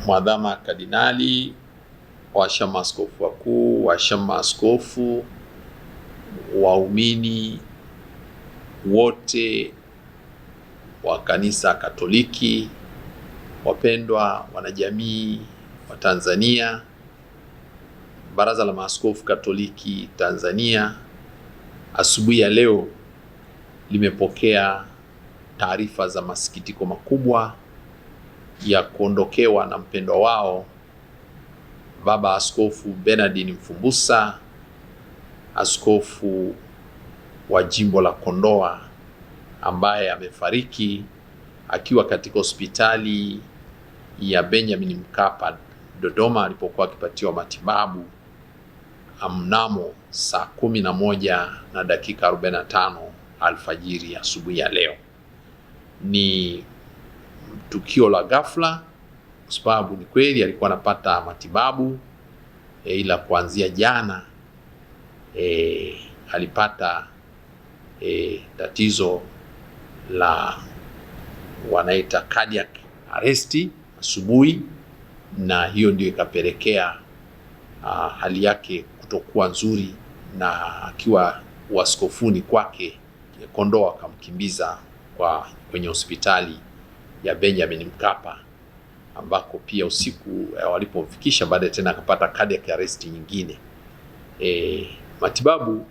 Mwadhama Kardinali, washamu maaskofu wakuu, washamu maaskofu, waumini wote wa Kanisa Katoliki, wapendwa wanajamii wa Tanzania, Baraza la Maaskofu Katoliki Tanzania, asubuhi ya leo limepokea taarifa za masikitiko makubwa ya kuondokewa na mpendwa wao Baba Askofu Bernardin Mfumbusa, askofu wa jimbo la Kondoa, ambaye amefariki akiwa katika hospitali ya Benjamin Mkapa Dodoma alipokuwa akipatiwa matibabu mnamo saa 11:45 alfajiri asubuhi ya leo. Ni tukio la ghafla kwa sababu ni kweli alikuwa anapata matibabu ila kuanzia jana alipata tatizo la wanaita cardiac arrest asubuhi, na hiyo ndio ikapelekea hali yake kutokuwa nzuri, na akiwa uaskofuni kwake Kondoa akamkimbiza kwenye hospitali ya Benjamin Mkapa, ambako pia usiku walipomfikisha baadaye tena akapata cardiac arrest nyingine. Matibabu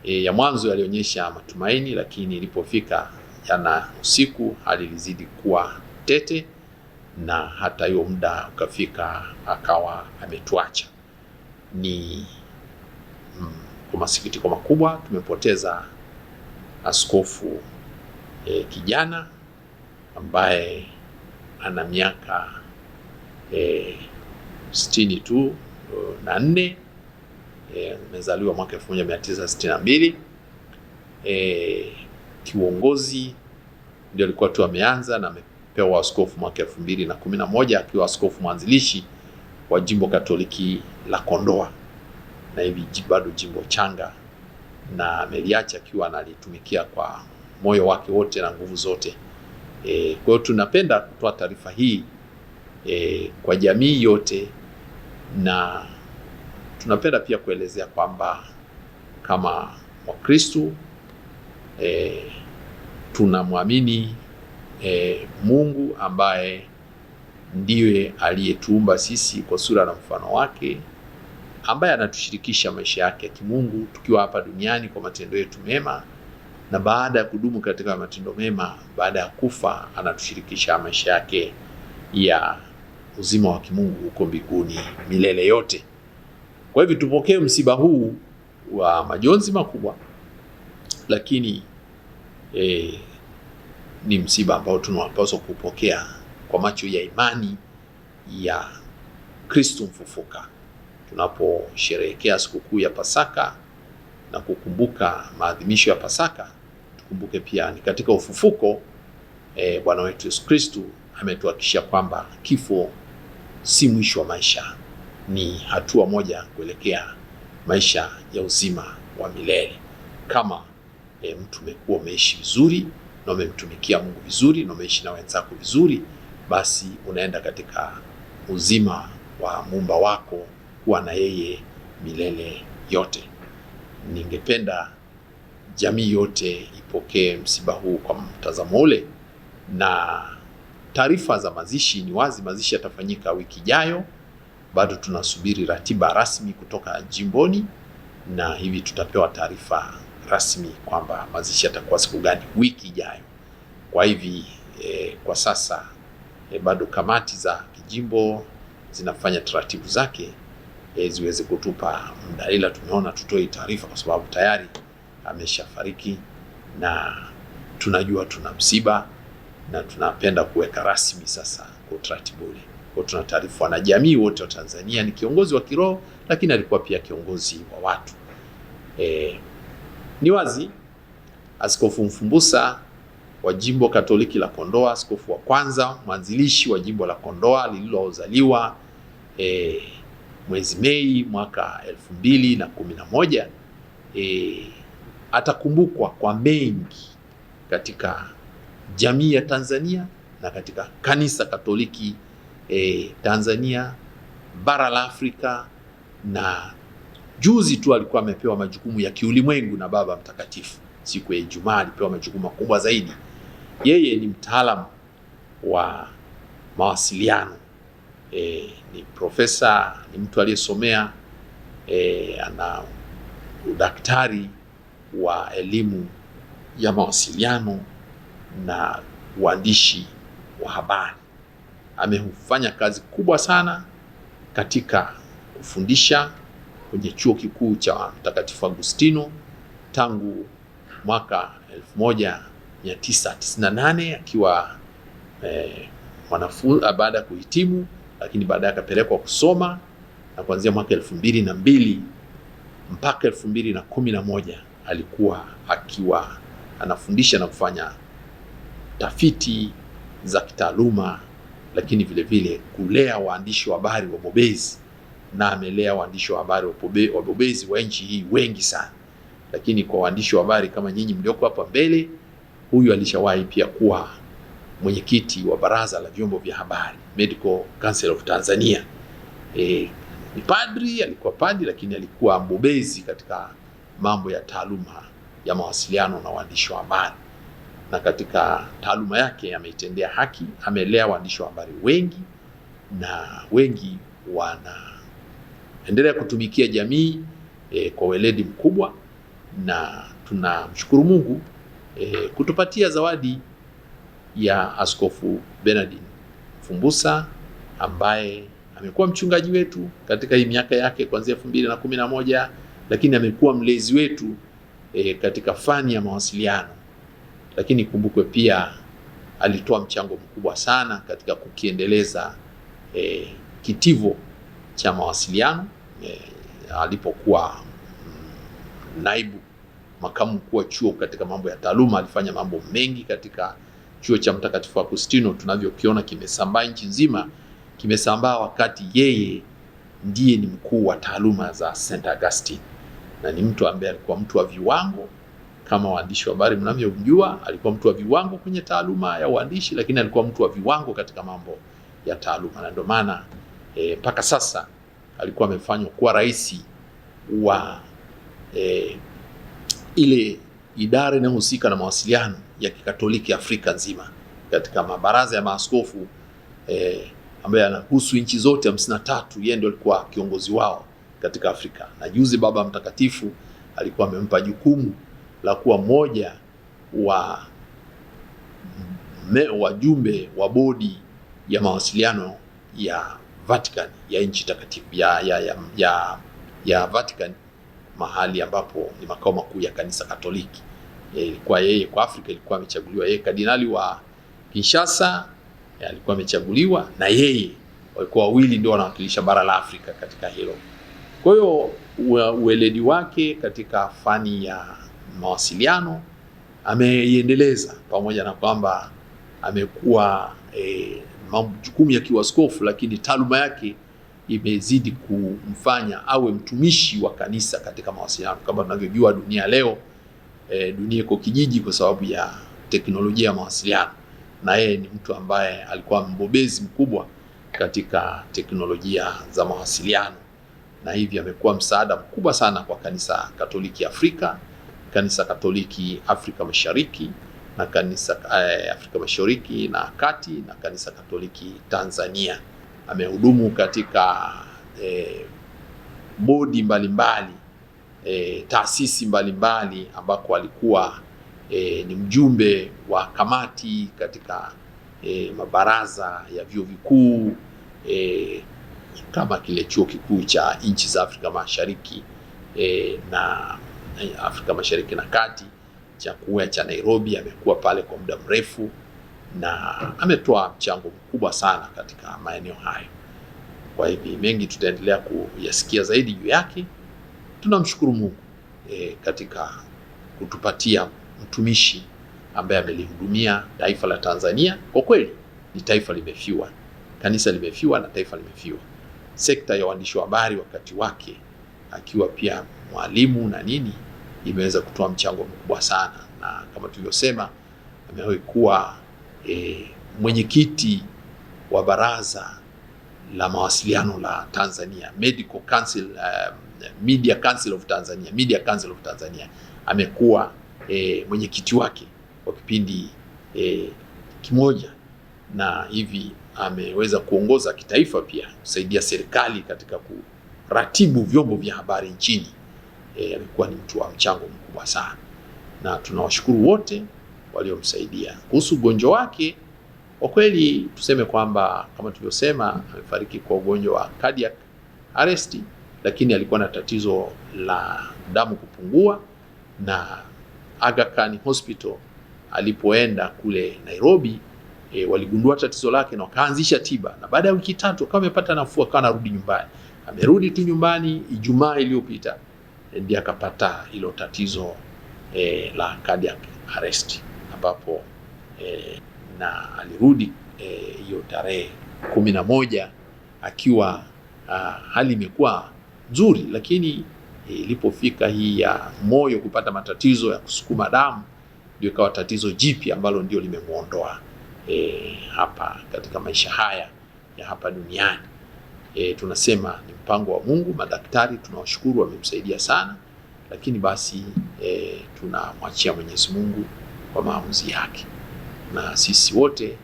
ya mwanzo yalionyesha matumaini, lakini ilipofika jana usiku hali ilizidi kuwa tete, na hata hiyo muda ukafika akawa ametuacha. Ni kwa masikitiko makubwa tumepoteza askofu kijana ambaye ana miaka 64, amezaliwa mwaka 1962. Kiuongozi ndio alikuwa tu ameanza, na amepewa askofu mwaka 2011 akiwa askofu mwanzilishi wa jimbo Katoliki la Kondoa, na hivi bado jimbo changa, na ameliacha akiwa analitumikia kwa moyo wake wote na nguvu zote. Kwa hiyo tunapenda kutoa taarifa hii kwa jamii yote, na tunapenda pia kuelezea kwamba kama Wakristo tunamwamini Mungu ambaye ndiye aliyetuumba sisi kwa sura na mfano wake, ambaye anatushirikisha maisha yake ya kimungu tukiwa hapa duniani kwa matendo yetu mema, na baada ya kudumu katika matendo mema, baada ya kufa anatushirikisha maisha yake ya uzima wa kimungu huko mbinguni milele yote. Kwa hivyo tupokee msiba huu wa majonzi makubwa, lakini ni msiba ambao tunapaswa kupokea kwa macho ya imani ya Kristo mfufuka. Tunaposherehekea sikukuu ya Pasaka na kukumbuka maadhimisho ya Pasaka, tukumbuke pia ni katika ufufuko Bwana wetu Yesu Kristo ametuhakikishia kwamba kifo si mwisho wa maisha, ni hatua moja kuelekea maisha ya uzima wa milele. Kama mtu umekuwa umeishi vizuri na umemtumikia Mungu vizuri na umeishi na wenzako vizuri, basi unaenda katika uzima wa Muumba wako kuwa na yeye milele yote. Ningependa jamii yote ipokee msiba huu kwa mtazamo ule, na taarifa za mazishi ni wazi, mazishi yatafanyika wiki ijayo. Bado tunasubiri ratiba rasmi kutoka jimboni, na hivi tutapewa taarifa rasmi kwamba mazishi yatakuwa siku gani wiki ijayo. Kwa hivi kwa sasa bado kamati za kijimbo zinafanya taratibu zake ziweze kutupa muda, ila tumeona tutoe taarifa kwa sababu tayari ameshafariki na tunajua tuna msiba, na tunapenda kuweka rasmi sasa kwa utaratibu ule. Kwa tuna taarifa na jamii wote wa Tanzania. Ni kiongozi wa kiroho, lakini alikuwa pia kiongozi wa watu. Ni wazi Askofu Mfumbusa wa jimbo Katoliki la Kondoa, askofu wa kwanza mwanzilishi wa jimbo la Kondoa lililozaliwa mwezi Mei mwaka 2011, atakumbukwa kwa mengi katika jamii ya Tanzania na katika Kanisa Katoliki Tanzania, bara la Afrika, na juzi tu alikuwa amepewa majukumu ya kiulimwengu na Baba Mtakatifu. Siku ya Ijumaa alipewa majukumu makubwa zaidi. Yeye ni mtaalamu wa mawasiliano, ni profesa, ni mtu aliyesomea, ana udaktari wa elimu ya mawasiliano na uandishi wa habari. Amefanya kazi kubwa sana katika kufundisha kwenye chuo kikuu cha Mtakatifu Agustino tangu mwaka 1998 akiwa mwanafunzi baada ya kuhitimu, lakini baadaye akapelekwa kusoma, na kuanzia mwaka 2002 mpaka 2011 alikuwa akiwa anafundisha na kufanya tafiti za kitaaluma, lakini vile vile kulea waandishi wa habari wabobezi, na amelea waandishi wa habari wabobezi wa nchi hii wengi sana. Lakini kwa waandishi wa habari kama nyinyi mlioko hapa mbele, huyu alishawahi pia kuwa mwenyekiti wa Baraza la Vyombo vya Habari, Medical Council of Tanzania. Ni padri, alikuwa padri, lakini alikuwa mbobezi katika mambo ya taaluma ya mawasiliano na waandishi wa habari, na katika taaluma yake ameitendea haki. Amelea waandishi wa habari wengi, na wengi wanaendelea kutumikia jamii kwa weledi mkubwa, na tunamshukuru Mungu kutupatia zawadi ya Askofu Bernardin Mfumbusa ambaye amekuwa mchungaji wetu katika hii miaka yake kuanzia 2011, lakini amekuwa mlezi wetu katika fani ya mawasiliano. Lakini kumbukwe pia alitoa mchango mkubwa sana katika kukiendeleza kitivo cha mawasiliano alipokuwa naibu makamu mkuu wa chuo katika mambo ya taaluma. Alifanya mambo mengi katika chuo cha Mtakatifu Agustino, tunavyokiona kimesambaa nchi nzima. Kimesambaa wakati yeye ndiye ni mkuu wa taaluma za St. Augustine, na ni mtu ambaye alikuwa mtu wa viwango kama waandishi wa habari mnavyomjua. Alikuwa mtu wa viwango kwenye taaluma ya uandishi, lakini alikuwa mtu wa viwango katika mambo ya taaluma, na ndio maana mpaka sasa alikuwa amefanywa kuwa rais wa ile idara inayohusika na mawasiliano ya Kikatoliki Afrika nzima, katika mabaraza ya maaskofu ambaye anahusu nchi zote 53. Yeye ndio alikuwa kiongozi wao katika Afrika, na juzi Baba Mtakatifu alikuwa amempa jukumu la kuwa mmoja wa wajumbe wa bodi ya mawasiliano ya Vatican, ya nchi takatifu ya Vatican, mahali ambapo ni makao makuu ya kanisa Katoliki. Ilikuwa yeye kwa Afrika, ilikuwa amechaguliwa yeye. Kardinali wa Kinshasa alikuwa amechaguliwa, na yeye walikuwa wawili ndio wanawakilisha bara la Afrika katika hilo. Kwa hiyo ueledi wake katika fani ya mawasiliano ameiendeleza, pamoja na kwamba amekuwa majukumu ya kiwaskofu, lakini taaluma yake imezidi kumfanya awe mtumishi wa kanisa katika mawasiliano. Kama tunavyojua dunia leo, dunia iko kijiji kwa sababu ya teknolojia ya mawasiliano, na yeye ni mtu ambaye alikuwa mbobezi mkubwa katika teknolojia za mawasiliano, na hivi amekuwa msaada mkubwa sana kwa kanisa Katoliki Afrika, kanisa Katoliki Afrika Mashariki, na kanisa Afrika Mashariki na Kati, na kanisa Katoliki Tanzania. Amehudumu katika bodi mbalimbali, taasisi mbalimbali, ambako alikuwa ni mjumbe wa kamati katika mabaraza ya vyuo vikuu, kama kile chuo kikuu cha nchi za Afrika Mashariki na Afrika Mashariki na Kati cha Nairobi. Amekuwa pale kwa muda mrefu na ametoa mchango mkubwa sana katika maeneo hayo. Kwa hivi mengi tutaendelea kuyasikia zaidi juu yake. Tunamshukuru Mungu katika kutupatia mtumishi ambaye amelihudumia taifa la Tanzania. Kwa kweli ni taifa limefiwa, kanisa limefiwa na taifa limefiwa. Sekta ya waandishi wa habari wakati wake akiwa pia mwalimu na nini, imeweza kutoa mchango mkubwa sana, na kama tulivyosema, amewahi kuwa mwenyekiti wa baraza la mawasiliano la Tanzania, Medical Council, Media Council of Tanzania, Media Council of Tanzania. Amekuwa mwenyekiti wake kwa kipindi kimoja, na hivi ameweza kuongoza kitaifa pia, kusaidia serikali katika kuratibu vyombo vya habari nchini. Amekuwa ni mtu wa mchango mkubwa sana, na tunawashukuru wote waliomsaidia. Kuhusu ugonjwa wake, kwa kweli tuseme kwamba kama tulivyosema, amefariki kwa ugonjwa wa cardiac arrest, lakini alikuwa na tatizo la damu kupungua, na Aga Khan Hospital alipoenda kule Nairobi waligundua tatizo lake na wakaanzisha tiba, na baada ya wiki 3 akawa amepata nafuu, akawa anarudi nyumbani. Amerudi tu nyumbani Ijumaa iliyopita, ndiye akapata hilo tatizo la cardiac arrest, ambapo na alirudi hiyo tarehe 11 akiwa hali imekuwa nzuri, lakini ilipofika hii ya moyo kupata matatizo ya kusukuma damu, ndio ikawa tatizo jipya ambalo ndio limemuondoa hapa katika maisha haya ya hapa duniani. Tunasema ni mpango wa Mungu. Madaktari tunawashukuru, wamemsaidia sana, lakini basi tunamwachia Mwenyezi Mungu kwa maamuzi yake, na sisi wote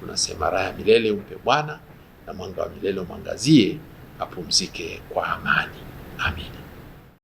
tunasema raha ya milele umpe Bwana, na mwanga wa milele umwangazie, apumzike kwa amani. Amina.